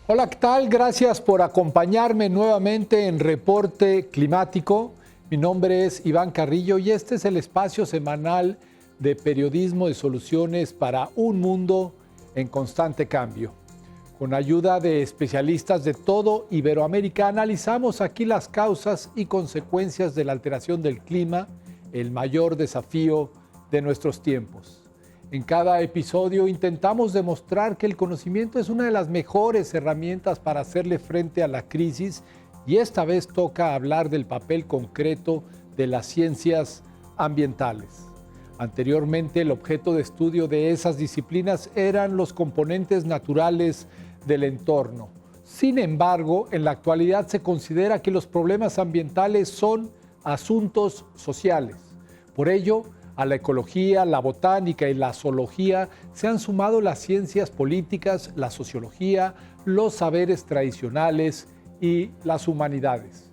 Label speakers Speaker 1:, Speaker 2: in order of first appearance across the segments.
Speaker 1: Hola, ¿qué tal? Gracias por acompañarme nuevamente en Reporte Climático. Mi nombre es Iván Carrillo y este es el espacio semanal de periodismo de soluciones para un mundo en constante cambio. Con ayuda de especialistas de todo Iberoamérica, analizamos aquí las causas y consecuencias de la alteración del clima, el mayor desafío de nuestros tiempos. En cada episodio intentamos demostrar que el conocimiento es una de las mejores herramientas para hacerle frente a la crisis y esta vez toca hablar del papel concreto de las ciencias ambientales. Anteriormente, el objeto de estudio de esas disciplinas eran los componentes naturales del entorno. Sin embargo, en la actualidad se considera que los problemas ambientales son asuntos sociales. Por ello, a la ecología, la botánica y la zoología se han sumado las ciencias políticas, la sociología, los saberes tradicionales y las humanidades.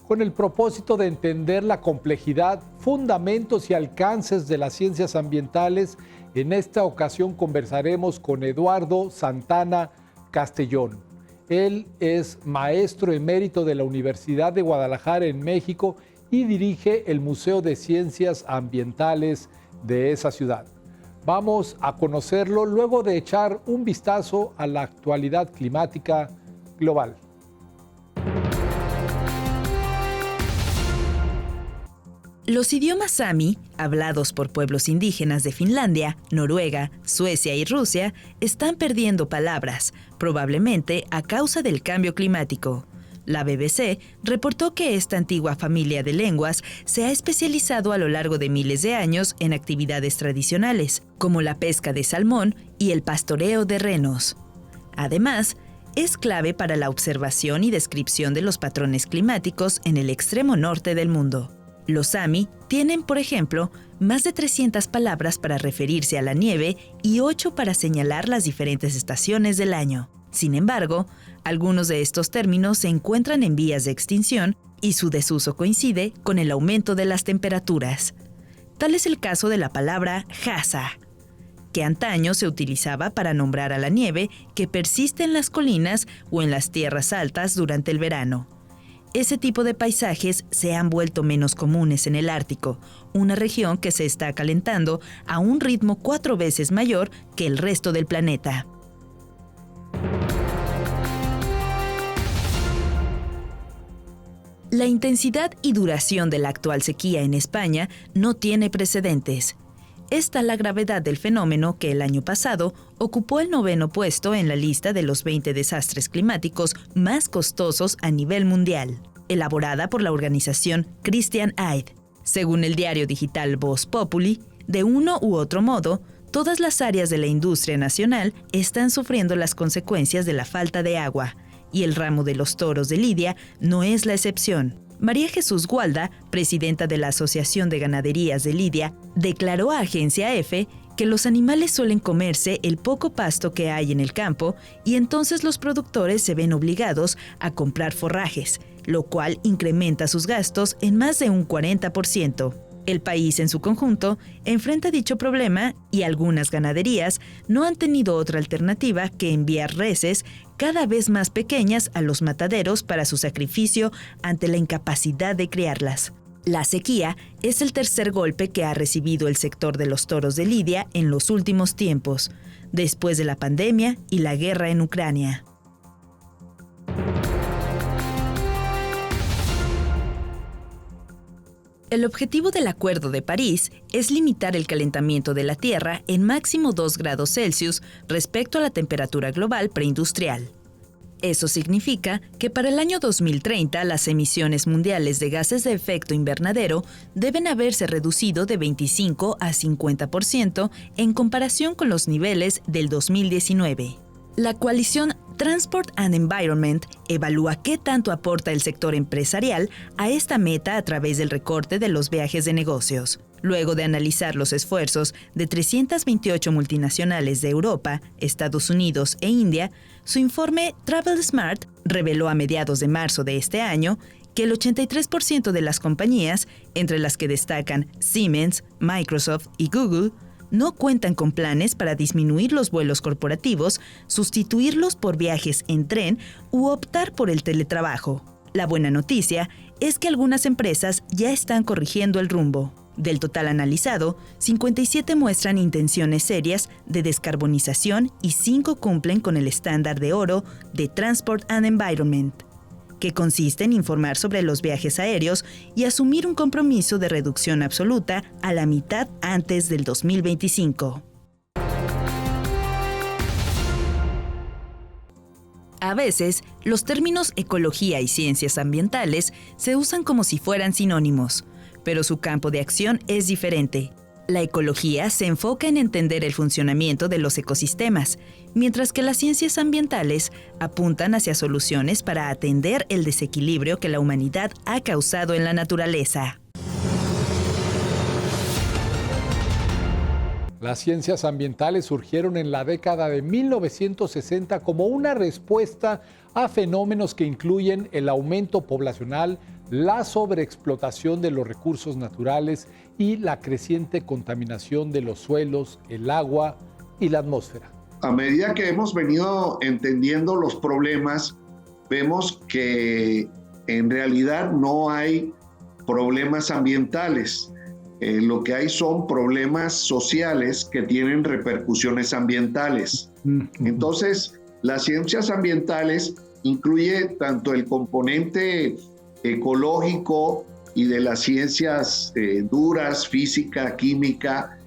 Speaker 1: Con el propósito de entender la complejidad, fundamentos y alcances de las ciencias ambientales, en esta ocasión conversaremos con Eduardo Santana Castellón. Él es maestro emérito de la Universidad de Guadalajara en México y dirige el Museo de Ciencias Ambientales de esa ciudad. Vamos a conocerlo luego de echar un vistazo a la actualidad climática global.
Speaker 2: Los idiomas sami, hablados por pueblos indígenas de Finlandia, Noruega, Suecia y Rusia, están perdiendo palabras, probablemente a causa del cambio climático. La BBC reportó que esta antigua familia de lenguas se ha especializado a lo largo de miles de años en actividades tradicionales, como la pesca de salmón y el pastoreo de renos. Además, es clave para la observación y descripción de los patrones climáticos en el extremo norte del mundo. Los sami tienen, por ejemplo, más de 300 palabras para referirse a la nieve y 8 para señalar las diferentes estaciones del año. Sin embargo, algunos de estos términos se encuentran en vías de extinción y su desuso coincide con el aumento de las temperaturas. Tal es el caso de la palabra jasa, que antaño se utilizaba para nombrar a la nieve que persiste en las colinas o en las tierras altas durante el verano. Ese tipo de paisajes se han vuelto menos comunes en el Ártico, una región que se está calentando a un ritmo 4 veces mayor que el resto del planeta. La intensidad y duración de la actual sequía en España no tiene precedentes. Es tal la gravedad del fenómeno que el año pasado ocupó el 9º puesto en la lista de los 20 desastres climáticos más costosos a nivel mundial, elaborada por la organización Christian Aid. Según el diario digital Voz Populi, de uno u otro modo, todas las áreas de la industria nacional están sufriendo las consecuencias de la falta de agua, y el ramo de los toros de Lidia no es la excepción. María Jesús Gualda, presidenta de la Asociación de Ganaderías de Lidia, declaró a Agencia EFE que los animales suelen comerse el poco pasto que hay en el campo y entonces los productores se ven obligados a comprar forrajes, lo cual incrementa sus gastos en más de un 40%. El país en su conjunto enfrenta dicho problema y algunas ganaderías no han tenido otra alternativa que enviar reses cada vez más pequeñas a los mataderos para su sacrificio ante la incapacidad de criarlas. La sequía es el tercer golpe que ha recibido el sector de los toros de Lidia en los últimos tiempos, después de la pandemia y la guerra en Ucrania. El objetivo del Acuerdo de París es limitar el calentamiento de la Tierra en máximo 2 grados Celsius respecto a la temperatura global preindustrial. Eso significa que para el año 2030 las emisiones mundiales de gases de efecto invernadero deben haberse reducido de 25 a 50% en comparación con los niveles del 2019. La coalición Transport and Environment evalúa qué tanto aporta el sector empresarial a esta meta a través del recorte de los viajes de negocios. Luego de analizar los esfuerzos de 328 multinacionales de Europa, Estados Unidos e India, su informe Travel Smart reveló a mediados de marzo de este año que el 83% de las compañías, entre las que destacan Siemens, Microsoft y Google, no cuentan con planes para disminuir los vuelos corporativos, sustituirlos por viajes en tren u optar por el teletrabajo. La buena noticia es que algunas empresas ya están corrigiendo el rumbo. Del total analizado, 57 muestran intenciones serias de descarbonización y 5 cumplen con el estándar de oro de Transport and Environment, que consiste en informar sobre los viajes aéreos y asumir un compromiso de reducción absoluta a la mitad antes del 2025. A veces, los términos ecología y ciencias ambientales se usan como si fueran sinónimos, pero su campo de acción es diferente. La ecología se enfoca en entender el funcionamiento de los ecosistemas, mientras que las ciencias ambientales apuntan hacia soluciones para atender el desequilibrio que la humanidad ha causado en la naturaleza.
Speaker 1: Las ciencias ambientales surgieron en la década de 1960 como una respuesta a fenómenos que incluyen el aumento poblacional, la sobreexplotación de los recursos naturales y la creciente contaminación de los suelos, el agua y la atmósfera.
Speaker 3: A medida que hemos venido entendiendo los problemas, vemos que en realidad no hay problemas ambientales. Lo que hay son problemas sociales que tienen repercusiones ambientales. Entonces, las ciencias ambientales incluye tanto el componente ecológico y de las ciencias duras, física, química,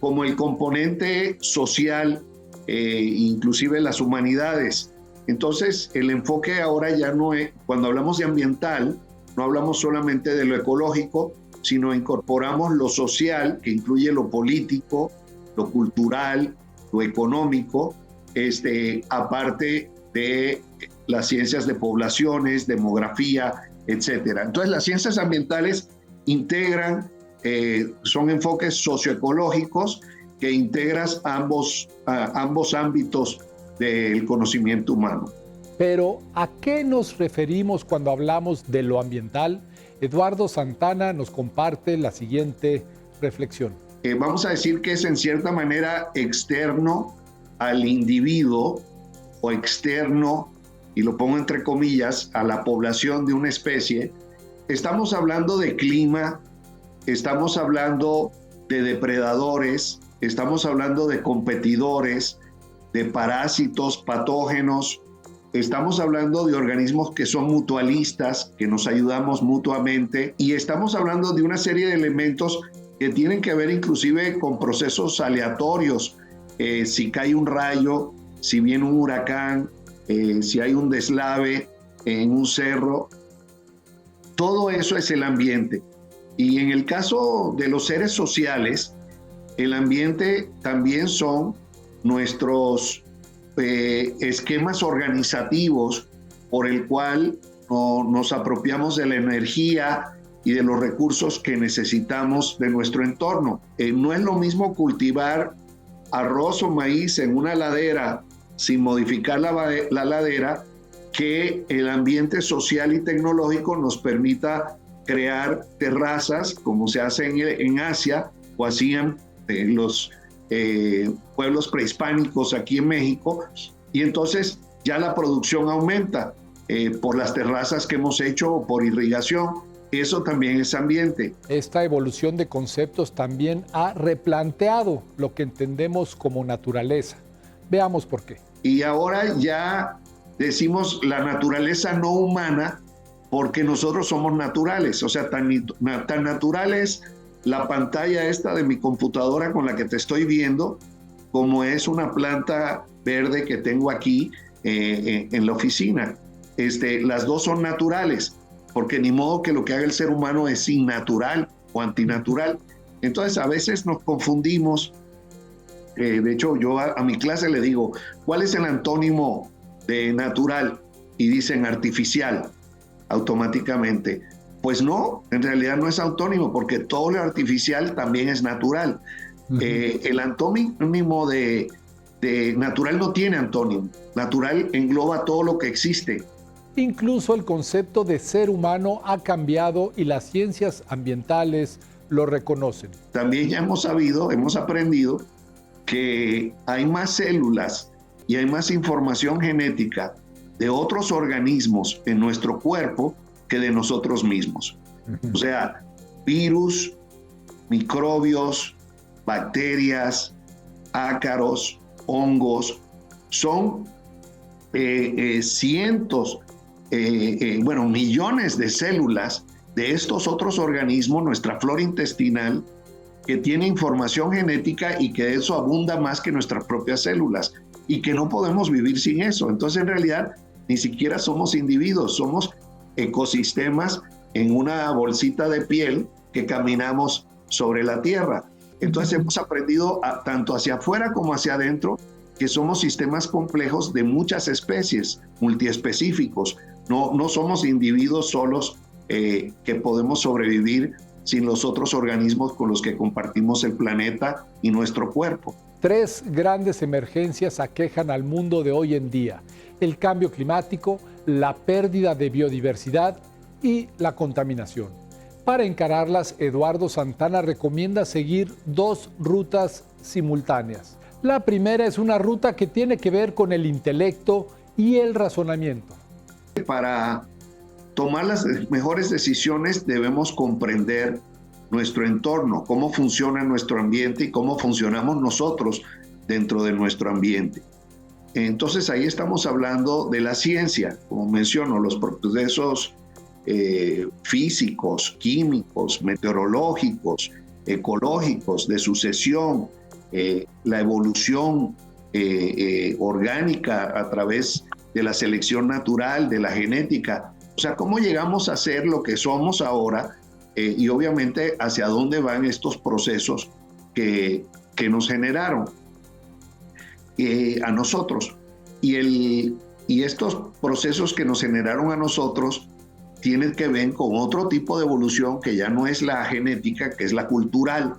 Speaker 3: como el componente social, inclusive las humanidades. Entonces, el enfoque ahora ya no es, cuando hablamos de ambiental, no hablamos solamente de lo ecológico, sino incorporamos lo social, que incluye lo político, lo cultural, lo económico, aparte de las ciencias de poblaciones, demografía, etcétera. Entonces, las ciencias ambientales integran, son enfoques socioecológicos que integran ambos ámbitos del conocimiento humano.
Speaker 1: Pero, ¿a qué nos referimos cuando hablamos de lo ambiental? Eduardo Santana nos comparte la siguiente reflexión.
Speaker 3: Vamos a decir que es en cierta manera externo al individuo o externo, y lo pongo entre comillas, a la población de una especie. Estamos hablando de clima, estamos hablando de depredadores, estamos hablando de competidores, de parásitos, patógenos. Estamos hablando de organismos que son mutualistas, que nos ayudamos mutuamente, y estamos hablando de una serie de elementos que tienen que ver inclusive con procesos aleatorios. Si cae un rayo, si viene un huracán, si hay un deslave en un cerro, todo eso es el ambiente. Y en el caso de los seres sociales, el ambiente también son nuestros esquemas organizativos por el cual nos apropiamos de la energía y de los recursos que necesitamos de nuestro entorno. No es lo mismo cultivar arroz o maíz en una ladera sin modificar la ladera, que el ambiente social y tecnológico nos permita crear terrazas como se hace en Asia o hacían los pueblos prehispánicos aquí en México, y entonces ya la producción aumenta por las terrazas que hemos hecho o por irrigación. Eso también es ambiente.
Speaker 1: Esta evolución de conceptos también ha replanteado lo que entendemos como naturaleza. Veamos por qué.
Speaker 3: Y ahora ya decimos la naturaleza no humana porque nosotros somos naturales. O sea, tan natural es la pantalla esta de mi computadora con la que te estoy viendo, como es una planta verde que tengo aquí en la oficina. Las dos son naturales, porque ni modo que lo que haga el ser humano es innatural o antinatural. Entonces a veces nos confundimos. De hecho, yo a mi clase le digo, ¿cuál es el antónimo de natural? Y dicen artificial, automáticamente. Pues no, en realidad no es antónimo, porque todo lo artificial también es natural. El antónimo de natural no tiene antónimo. Natural engloba todo lo que existe.
Speaker 1: Incluso el concepto de ser humano ha cambiado y las ciencias ambientales lo reconocen.
Speaker 3: También ya hemos aprendido que hay más células y hay más información genética de otros organismos en nuestro cuerpo que de nosotros mismos. O sea, virus, microbios, bacterias, ácaros, hongos, son cientos, millones de células de estos otros organismos, nuestra flora intestinal, que tiene información genética y que eso abunda más que nuestras propias células y que no podemos vivir sin eso. Entonces, en realidad, ni siquiera somos individuos, somos ecosistemas en una bolsita de piel que caminamos sobre la Tierra. Entonces, hemos aprendido tanto hacia afuera como hacia adentro que somos sistemas complejos de muchas especies, multiespecíficos. No somos individuos solos que podemos sobrevivir sin los otros organismos con los que compartimos el planeta y nuestro cuerpo.
Speaker 1: 3 grandes emergencias aquejan al mundo de hoy en día: el cambio climático, la pérdida de biodiversidad y la contaminación. Para encararlas, Eduardo Santana recomienda seguir 2 rutas simultáneas. La primera es una ruta que tiene que ver con el intelecto y el razonamiento.
Speaker 3: Para tomar las mejores decisiones debemos comprender nuestro entorno, cómo funciona nuestro ambiente y cómo funcionamos nosotros dentro de nuestro ambiente. Entonces ahí estamos hablando de la ciencia, como menciono, los procesos físicos, químicos, meteorológicos, ecológicos, de sucesión, la evolución orgánica a través de la selección natural, de la genética. O sea, cómo llegamos a ser lo que somos ahora y obviamente hacia dónde van estos procesos que nos generaron a nosotros. Y estos procesos que nos generaron a nosotros tienen que ver con otro tipo de evolución que ya no es la genética, que es la cultural.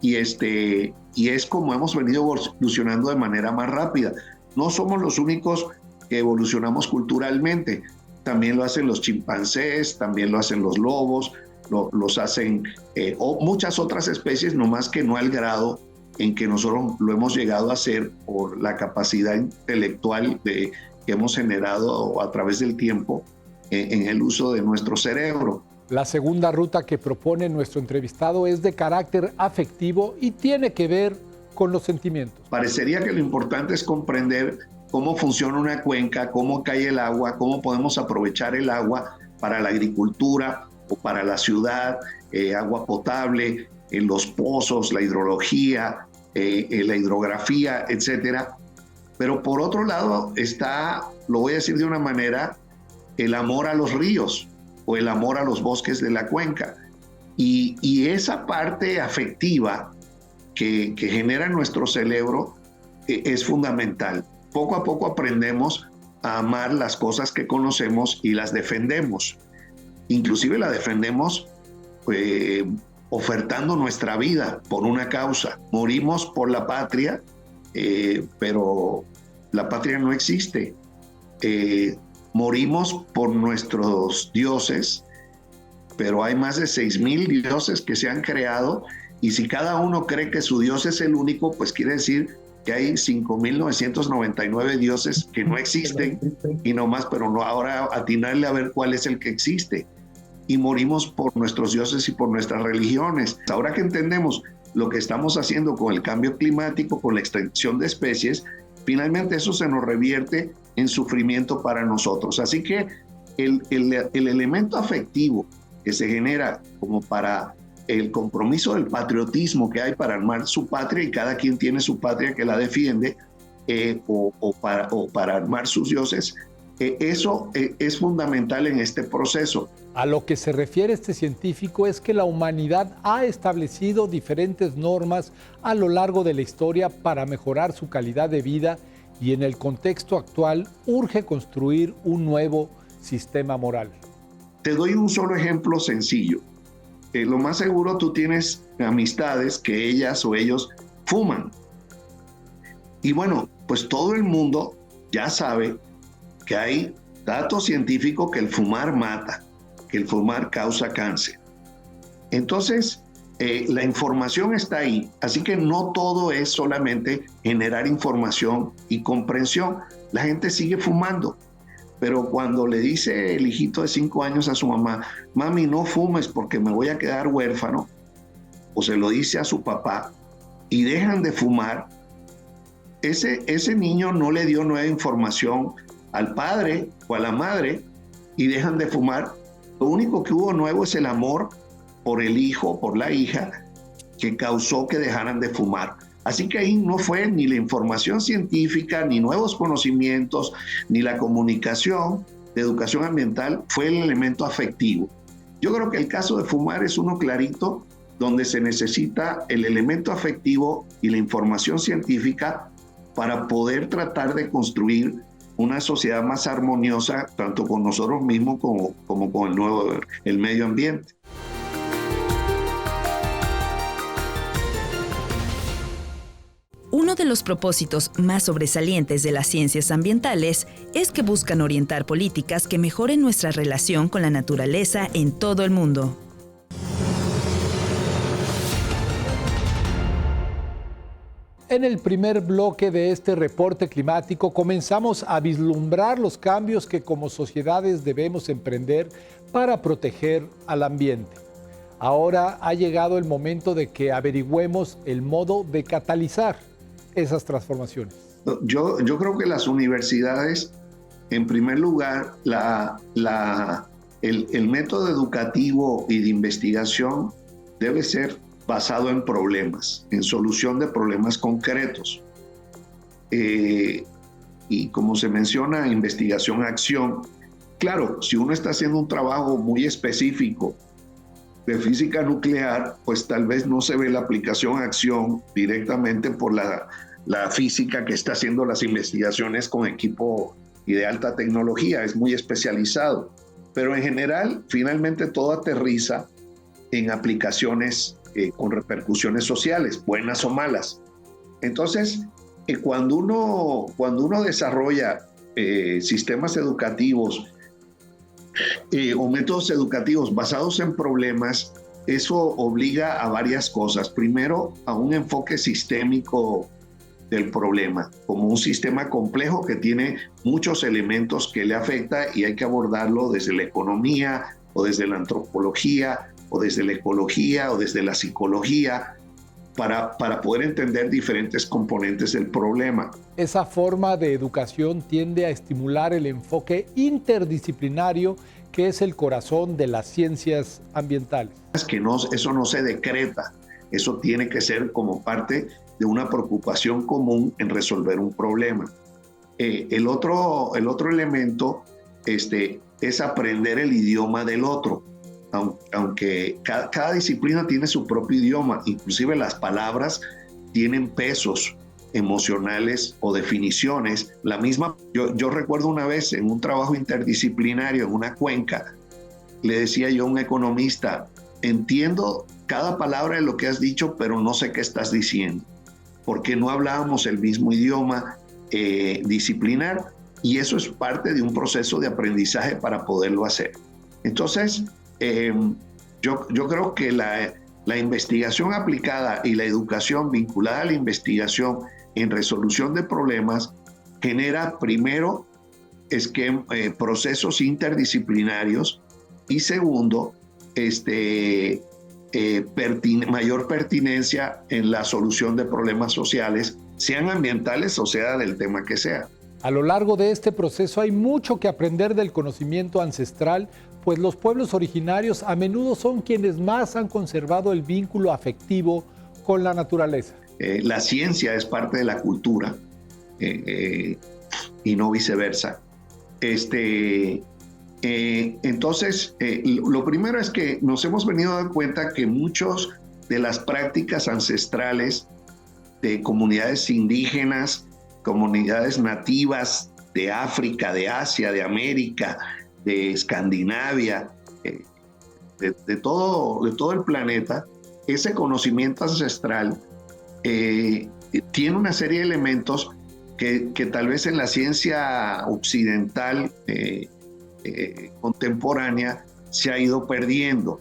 Speaker 3: Y es como hemos venido evolucionando de manera más rápida. No somos los únicos que evolucionamos culturalmente. También lo hacen los chimpancés, también lo hacen los lobos, los hacen muchas otras especies, nomás que no al grado en que nosotros lo hemos llegado a hacer por la capacidad intelectual que hemos generado a través del tiempo en el uso de nuestro cerebro.
Speaker 1: La segunda ruta que propone nuestro entrevistado es de carácter afectivo y tiene que ver con los sentimientos.
Speaker 3: Parecería que lo importante es comprender cómo funciona una cuenca, cómo cae el agua, cómo podemos aprovechar el agua para la agricultura o para la ciudad, agua potable, los pozos, la hidrología, la hidrografía, etcétera. Pero por otro lado está, lo voy a decir de una manera, el amor a los ríos o el amor a los bosques de la cuenca. Y esa parte afectiva que genera nuestro cerebro es fundamental. Poco a poco aprendemos a amar las cosas que conocemos y las defendemos. Inclusive la defendemos ofertando nuestra vida por una causa. Morimos por la patria, pero la patria no existe. Morimos por nuestros dioses, pero hay más de 6,000 dioses que se han creado, y si cada uno cree que su dios es el único, pues quiere decir que hay 5,999 dioses que no existen, y no más, pero no ahora atinarle a ver cuál es el que existe. Y morimos por nuestros dioses y por nuestras religiones. Ahora que entendemos lo que estamos haciendo con el cambio climático, con la extinción de especies, finalmente eso se nos revierte en sufrimiento para nosotros. Así que el elemento afectivo que se genera como para el compromiso del patriotismo que hay para armar su patria, y cada quien tiene su patria que la defiende, o para armar sus dioses, eso es fundamental en este proceso.
Speaker 1: A lo que se refiere este científico es que la humanidad ha establecido diferentes normas a lo largo de la historia para mejorar su calidad de vida, y en el contexto actual urge construir un nuevo sistema moral.
Speaker 3: Te doy un solo ejemplo sencillo. Lo más seguro tú tienes amistades que ellas o ellos fuman. Y bueno, pues todo el mundo ya sabe que hay datos científicos que el fumar mata, que el fumar causa cáncer. Entonces, La información está ahí, así que no todo es solamente generar información y comprensión. La gente sigue fumando, pero cuando le dice el hijito de 5 años a su mamá, mami, no fumes porque me voy a quedar huérfano, o se lo dice a su papá, y dejan de fumar, ese niño no le dio nueva información al padre o a la madre y dejan de fumar. Lo único que hubo nuevo es el amor por el hijo, por la hija, que causó que dejaran de fumar. Así que ahí no fue ni la información científica, ni nuevos conocimientos, ni la comunicación de educación ambiental, fue el elemento afectivo. Yo creo que el caso de fumar es uno clarito, donde se necesita el elemento afectivo y la información científica para poder tratar de construir una sociedad más armoniosa, tanto con nosotros mismos como con el medio ambiente.
Speaker 2: Uno de los propósitos más sobresalientes de las ciencias ambientales es que buscan orientar políticas que mejoren nuestra relación con la naturaleza en todo el mundo.
Speaker 1: En el primer bloque de este reporte climático comenzamos a vislumbrar los cambios que como sociedades debemos emprender para proteger al ambiente. Ahora ha llegado el momento de que averigüemos el modo de catalizar esas transformaciones.
Speaker 3: Yo creo que las universidades, en primer lugar, el método educativo y de investigación debe ser basado en problemas, en solución de problemas concretos. Y como se menciona, investigación-acción. Claro, si uno está haciendo un trabajo muy específico de física nuclear, pues tal vez no se ve la aplicación-acción directamente por la física que está haciendo las investigaciones con equipo y de alta tecnología, es muy especializado. Pero en general, finalmente todo aterriza en aplicaciones con repercusiones sociales, buenas o malas. Entonces, cuando uno desarrolla sistemas educativos o métodos educativos basados en problemas, eso obliga a varias cosas. Primero, a un enfoque sistémico del problema, como un sistema complejo que tiene muchos elementos que le afecta y hay que abordarlo desde la economía o desde la antropología o desde la ecología o desde la psicología para poder entender diferentes componentes del problema.
Speaker 1: Esa forma de educación tiende a estimular el enfoque interdisciplinario que es el corazón de las ciencias ambientales.
Speaker 3: Eso no se decreta, eso tiene que ser como parte de una preocupación común en resolver un problema. El otro elemento es aprender el idioma del otro, aunque cada disciplina tiene su propio idioma, inclusive las palabras tienen pesos emocionales o definiciones. Yo recuerdo una vez en un trabajo interdisciplinario en una cuenca, le decía yo a un economista, entiendo cada palabra de lo que has dicho, pero no sé qué estás diciendo, porque no hablábamos el mismo idioma disciplinar, y eso es parte de un proceso de aprendizaje para poderlo hacer. Entonces, yo creo que la investigación aplicada y la educación vinculada a la investigación en resolución de problemas genera primero procesos interdisciplinarios y segundo, mayor pertinencia en la solución de problemas sociales, sean ambientales o sea del tema que sea.
Speaker 1: A lo largo de este proceso hay mucho que aprender del conocimiento ancestral, pues los pueblos originarios a menudo son quienes más han conservado el vínculo afectivo con la naturaleza.
Speaker 3: La ciencia es parte de la cultura y no viceversa. Entonces, lo primero es que nos hemos venido a dar cuenta que muchas de las prácticas ancestrales de comunidades indígenas, comunidades nativas de África, de Asia, de América, de Escandinavia, de todo el planeta, ese conocimiento ancestral tiene una serie de elementos que tal vez en la ciencia occidental contemporánea se ha ido perdiendo.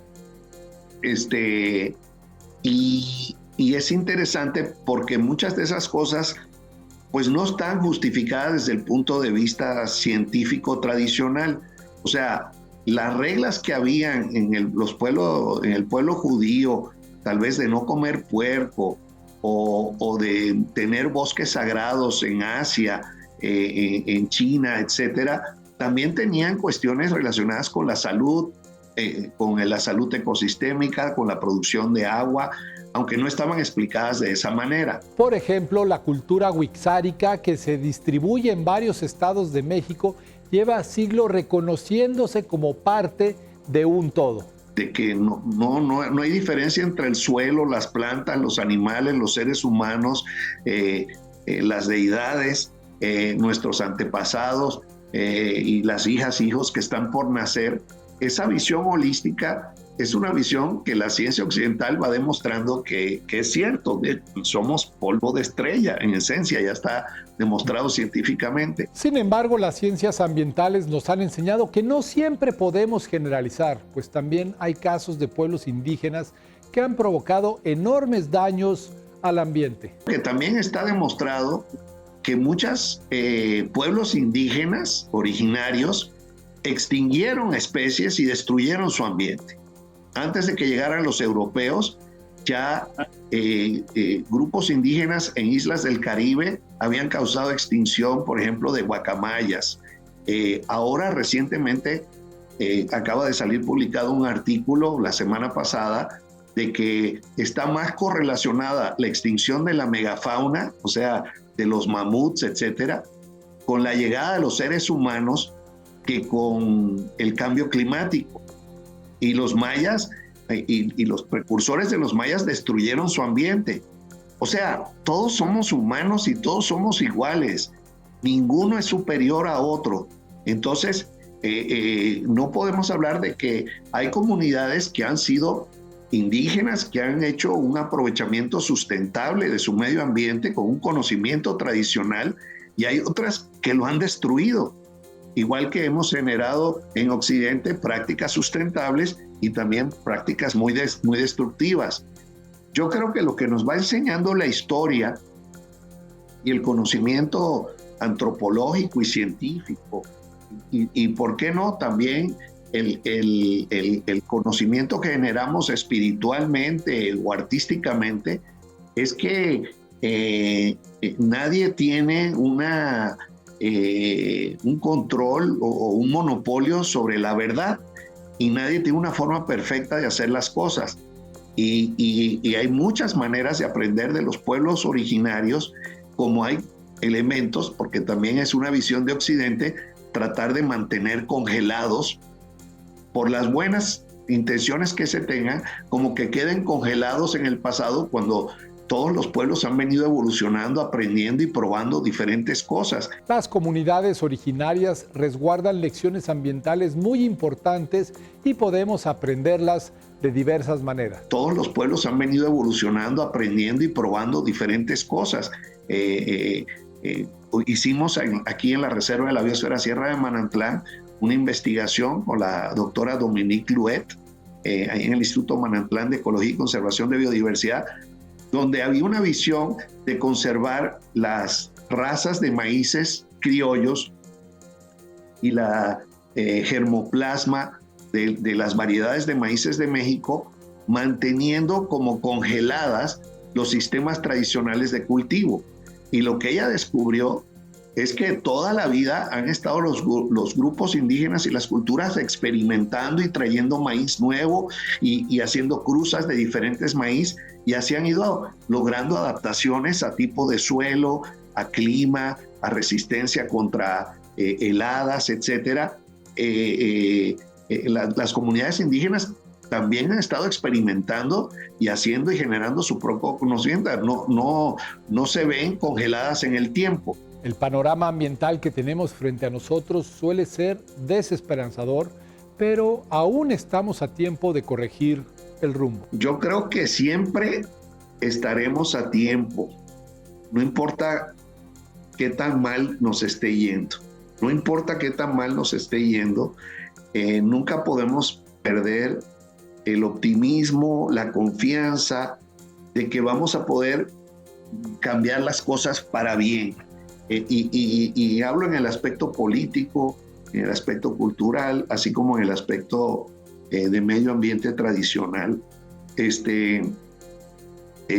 Speaker 3: Y es interesante porque muchas de esas cosas pues no están justificadas desde el punto de vista científico tradicional. O sea, las reglas que habían en el pueblo judío, tal vez de no comer puerco o de tener bosques sagrados en Asia, en China, etcétera, también tenían cuestiones relacionadas con la salud ecosistémica, con la producción de agua, aunque no estaban explicadas de esa manera.
Speaker 1: Por ejemplo, la cultura wixárika, que se distribuye en varios estados de México, lleva siglos reconociéndose como parte de un todo.
Speaker 3: De que no hay diferencia entre el suelo, las plantas, los animales, los seres humanos, las deidades, nuestros antepasados y las hijas, hijos que están por nacer. Esa visión holística es una visión que la ciencia occidental va demostrando que es cierto. Somos polvo de estrella, en esencia, ya está demostrado científicamente.
Speaker 1: Sin embargo, las ciencias ambientales nos han enseñado que no siempre podemos generalizar, pues también hay casos de pueblos indígenas que han provocado enormes daños al ambiente.
Speaker 3: Que también está demostrado que muchos pueblos indígenas originarios extinguieron especies y destruyeron su ambiente. Antes de que llegaran los europeos, ya grupos indígenas en islas del Caribe habían causado extinción, por ejemplo, de guacamayas. Ahora, recientemente, acaba de salir publicado un artículo la semana pasada de que está más correlacionada la extinción de la megafauna, o sea, de los mamuts, etcétera, con la llegada de los seres humanos que con el cambio climático. Y los mayas y los precursores de los mayas destruyeron su ambiente. O sea, todos somos humanos y todos somos iguales. Ninguno es superior a otro. Entonces, no podemos hablar de que hay comunidades que han sido indígenas, que han hecho un aprovechamiento sustentable de su medio ambiente con un conocimiento tradicional, y hay otras que lo han destruido. Igual que hemos generado en Occidente prácticas sustentables y también prácticas muy destructivas. Yo creo que lo que nos va enseñando la historia y el conocimiento antropológico y científico, y por qué no también el conocimiento que generamos espiritualmente o artísticamente, es que nadie tiene un control o un monopolio sobre la verdad, y nadie tiene una forma perfecta de hacer las cosas. Y hay muchas maneras de aprender de los pueblos originarios, como hay elementos, porque también es una visión de Occidente, tratar de mantener congelados, por las buenas intenciones que se tengan, como que queden congelados en el pasado, cuando todos los pueblos han venido evolucionando, aprendiendo y probando diferentes cosas.
Speaker 1: Las comunidades originarias resguardan lecciones ambientales muy importantes y podemos aprenderlas de diversas maneras.
Speaker 3: Todos los pueblos han venido evolucionando, aprendiendo y probando diferentes cosas. Hicimos aquí en la Reserva de la Biosfera Sierra de Manantlán una investigación con la doctora Dominique Louet, ahí en el Instituto Manantlán de Ecología y Conservación de Biodiversidad, donde había una visión de conservar las razas de maíces criollos y la germoplasma de las variedades de maíces de México, manteniendo como congeladas los sistemas tradicionales de cultivo. Y lo que ella descubrió es que toda la vida han estado los grupos indígenas y las culturas experimentando y trayendo maíz nuevo y haciendo cruzas de diferentes maíz, y así han ido logrando adaptaciones a tipo de suelo, a clima, a resistencia contra heladas, etc. Las comunidades indígenas también han estado experimentando y haciendo y generando su propio conocimiento. No se ven congeladas en el tiempo.
Speaker 1: El panorama ambiental que tenemos frente a nosotros suele ser desesperanzador, pero aún estamos a tiempo de corregir el rumbo.
Speaker 3: Yo creo que siempre estaremos a tiempo, no importa qué tan mal nos esté yendo. No importa qué tan mal nos esté yendo, nunca podemos perder el optimismo, la confianza de que vamos a poder cambiar las cosas para bien. Y hablo en el aspecto político, en el aspecto cultural, así como en el aspecto de medio ambiente tradicional.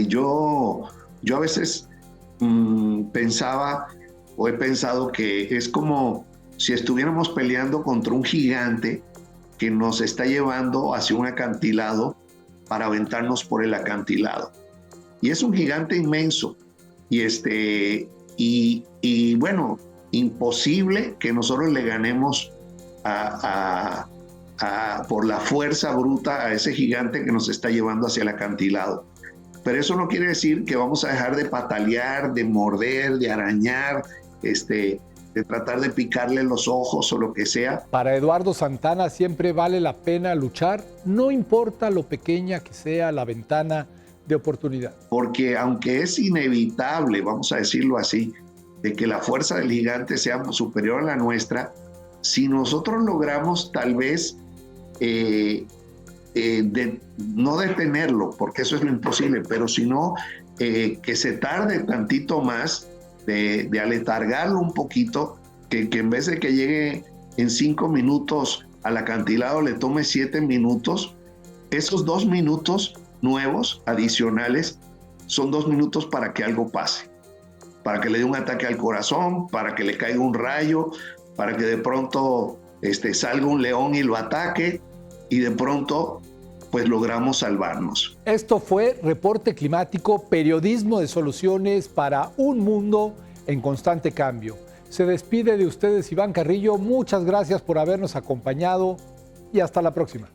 Speaker 3: Yo a veces pensaba o he pensado que es como si estuviéramos peleando contra un gigante que nos está llevando hacia un acantilado para aventarnos por el acantilado. Y es un gigante inmenso. Y bueno, imposible que nosotros le ganemos por la fuerza bruta a ese gigante que nos está llevando hacia el acantilado. Pero eso no quiere decir que vamos a dejar de patalear, de morder, de arañar, de tratar de picarle los ojos o lo que sea.
Speaker 1: Para Eduardo Santana siempre vale la pena luchar, no importa lo pequeña que sea la ventana de oportunidad.
Speaker 3: Porque aunque es inevitable, vamos a decirlo así, de que la fuerza del gigante sea superior a la nuestra, si nosotros logramos tal vez no detenerlo, porque eso es lo imposible, pero sino que se tarde tantito más, de aletargarlo un poquito, que en vez de que llegue en 5 minutos al acantilado le tome 7 minutos, esos 2 minutos nuevos, adicionales, son 2 minutos para que algo pase, para que le dé un ataque al corazón, para que le caiga un rayo, para que de pronto salga un león y lo ataque, y de pronto pues logramos salvarnos.
Speaker 1: Esto fue Reporte Climático, periodismo de soluciones para un mundo en constante cambio. Se despide de ustedes Iván Carrillo, muchas gracias por habernos acompañado y hasta la próxima.